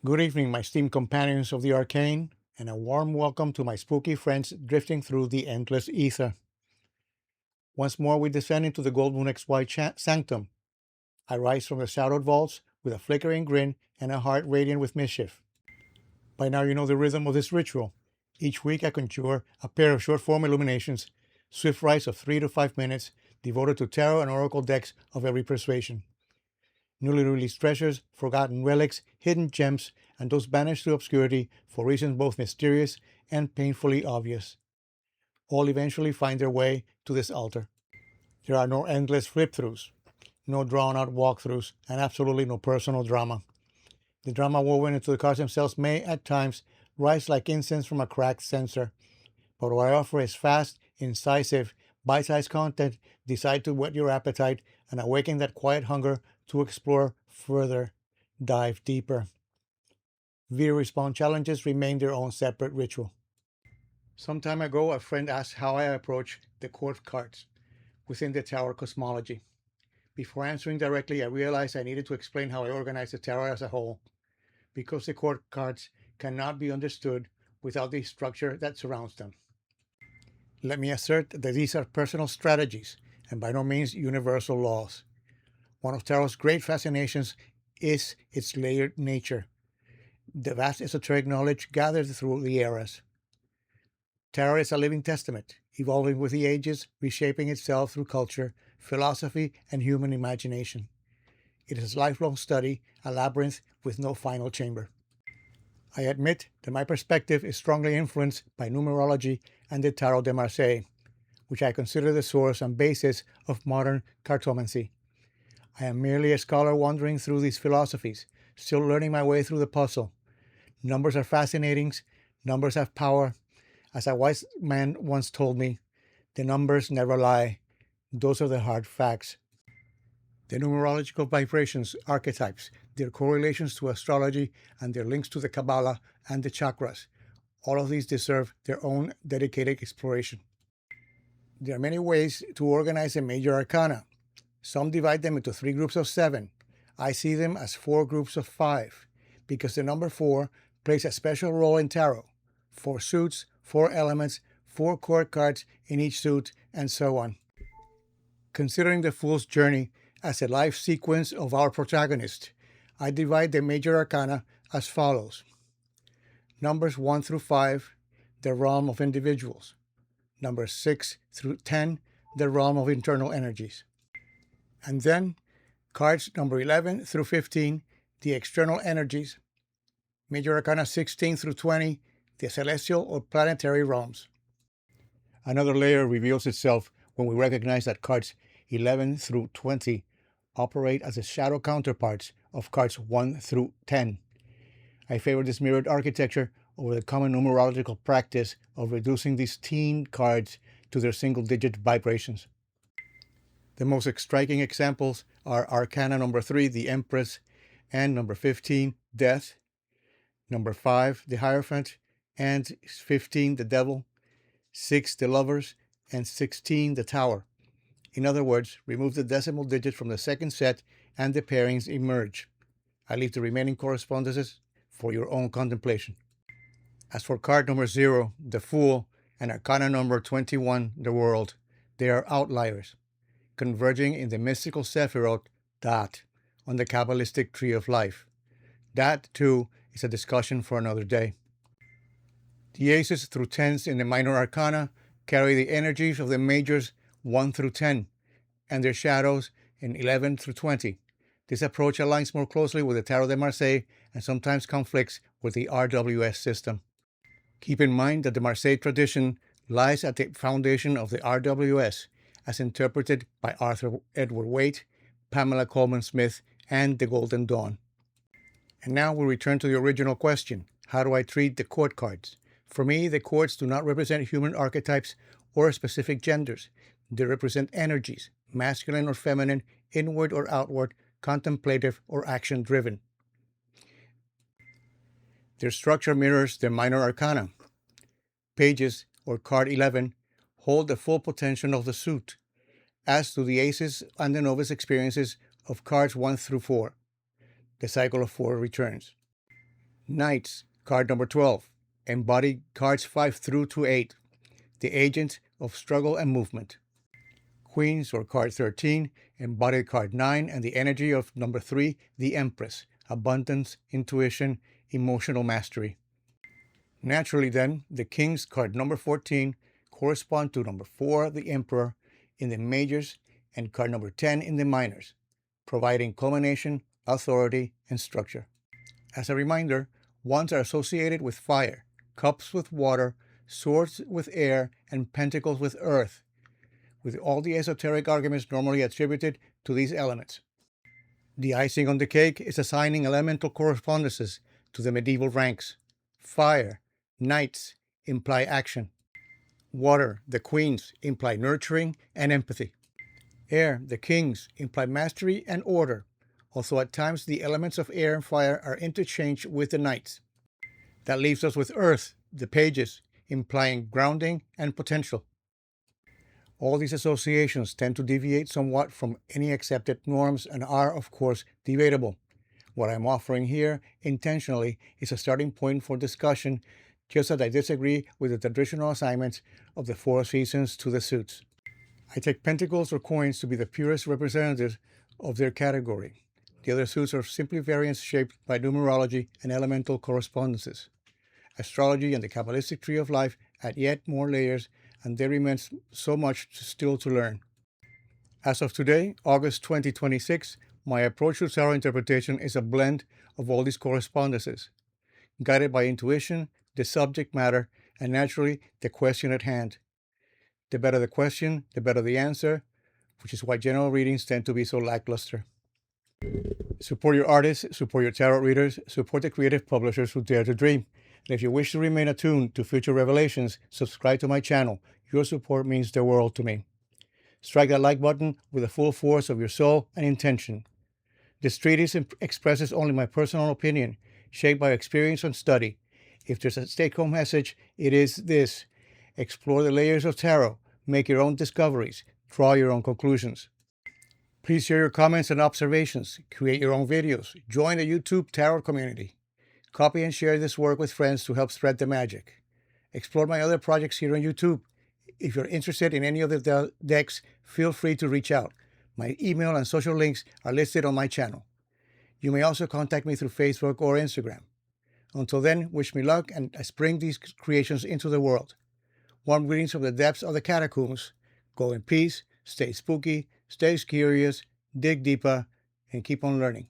Good evening, my esteemed companions of the arcane, and a warm welcome to my spooky friends drifting through the endless ether. Once more, we descend into the Goldmundxy sanctum. I rise from the shadowed vaults with a flickering grin and a heart radiant with mischief. By now, you know the rhythm of this ritual. Each week, I conjure a pair of short form illuminations, swift rites of 3 to 5 minutes, devoted to tarot and oracle decks of every persuasion. Newly released treasures, forgotten relics, hidden gems, and those banished to obscurity for reasons both mysterious and painfully obvious. All eventually find their way to this altar. There are no endless flip-throughs, no drawn-out walkthroughs, and absolutely no personal drama. The drama woven into the cards themselves may, at times, rise like incense from a cracked censer, but what I offer is fast, incisive, bite-sized content designed to whet your appetite and awaken that quiet hunger to explore further, dive deeper. Via respawn challenges remain their own separate ritual. Some time ago, a friend asked how I approach the court cards within the tarot cosmology. Before answering directly, I realized I needed to explain how I organize the tarot as a whole, because the court cards cannot be understood without the structure that surrounds them. Let me assert that these are personal strategies and by no means universal laws. One of tarot's great fascinations is its layered nature, the vast esoteric knowledge gathered through the eras. Tarot is a living testament, evolving with the ages, reshaping itself through culture, philosophy, and human imagination. It is a lifelong study, a labyrinth with no final chamber. I admit that my perspective is strongly influenced by numerology and the Tarot de Marseille, which I consider the source and basis of modern cartomancy. I am merely a scholar wandering through these philosophies, still learning my way through the puzzle. Numbers are fascinating, numbers have power. As a wise man once told me, the numbers never lie. Those are the hard facts. The numerological vibrations, archetypes, their correlations to astrology, and their links to the Kabbalah and the chakras, all of these deserve their own dedicated exploration. There are many ways to organize a major arcana. Some divide them into 3 groups of 7. I see them as 4 groups of 5, because the number 4 plays a special role in tarot. 4 suits, 4 elements, 4 court cards in each suit, and so on. Considering the Fool's journey as a life sequence of our protagonist, I divide the major arcana as follows. Numbers 1 through 5, the realm of individuals. Numbers 6 through 10, the realm of internal energies. And then, cards number 11 through 15, the external energies. Major arcana 16 through 20, the celestial or planetary realms. Another layer reveals itself when we recognize that cards 11 through 20 operate as the shadow counterparts of cards 1 through 10. I favor this mirrored architecture over the common numerological practice of reducing these teen cards to their single-digit vibrations. The most striking examples are Arcana number 3, the Empress, and number 15, Death, number 5, the Hierophant, and 15, the Devil, 6, the Lovers, and 16, the Tower. In other words, remove the decimal digit from the second set and the pairings emerge. I leave the remaining correspondences for your own contemplation. As for card number 0, the Fool, and Arcana number 21, the World, they are outliers, converging in the mystical Sephiroth, that, on the Kabbalistic tree of life. That, too, is a discussion for another day. The aces through 10s in the minor arcana carry the energies of the majors 1 through 10, and their shadows in 11 through 20. This approach aligns more closely with the Tarot de Marseille and sometimes conflicts with the RWS system. Keep in mind that the Marseille tradition lies at the foundation of the RWS, as interpreted by Arthur Edward Waite, Pamela Coleman Smith, and the Golden Dawn. And now we return to the original question: how do I treat the court cards? For me, the courts do not represent human archetypes or specific genders. They represent energies, masculine or feminine, inward or outward, contemplative or action-driven. Their structure mirrors their minor arcana. Pages, or card 11, hold the full potential of the suit, as do the aces and the novice experiences of cards 1 through 4. The cycle of 4 returns. Knights, card number 12. Embody cards 5 through to 8. The agent of struggle and movement. Queens, or card 13, embody card 9 and the energy of number 3, the Empress. Abundance, intuition, emotional mastery. Naturally then, the Kings, card number 14, correspond to number 4, the Emperor, in the majors, and card number 10 in the minors, providing culmination, authority, and structure. As a reminder, wands are associated with fire, cups with water, swords with air, and pentacles with earth, with all the esoteric arguments normally attributed to these elements. The icing on the cake is assigning elemental correspondences to the medieval ranks. Fire, knights, imply action. Water, the queens, imply nurturing and empathy. Air, the kings, imply mastery and order, although at times the elements of air and fire are interchanged with the knights. That leaves us with earth, the pages, implying grounding and potential. All these associations tend to deviate somewhat from any accepted norms and are, of course, debatable. What I'm offering here, intentionally, is a starting point for discussion, just as I disagree with the traditional assignments of the 4 seasons to the suits. I take pentacles or coins to be the purest representatives of their category. The other suits are simply variants shaped by numerology and elemental correspondences. Astrology and the Kabbalistic tree of life add yet more layers, and there remains so much still to learn. As of today, August 2026, my approach to tarot interpretation is a blend of all these correspondences, guided by intuition, the subject matter, and naturally, the question at hand. The better the question, the better the answer, which is why general readings tend to be so lackluster. Support your artists, support your tarot readers, support the creative publishers who dare to dream. And if you wish to remain attuned to future revelations, subscribe to my channel. Your support means the world to me. Strike that like button with the full force of your soul and intention. This treatise expresses only my personal opinion, shaped by experience and study. If there's a take-home message, it is this: explore the layers of tarot, make your own discoveries, draw your own conclusions. Please share your comments and observations, create your own videos, join the YouTube tarot community. Copy and share this work with friends to help spread the magic. Explore my other projects here on YouTube. If you're interested in any of the decks, feel free to reach out. My email and social links are listed on my channel. You may also contact me through Facebook or Instagram. Until then, wish me luck and let's bring these creations into the world. Warm greetings from the depths of the catacombs. Go in peace, stay spooky, stay curious, dig deeper, and keep on learning.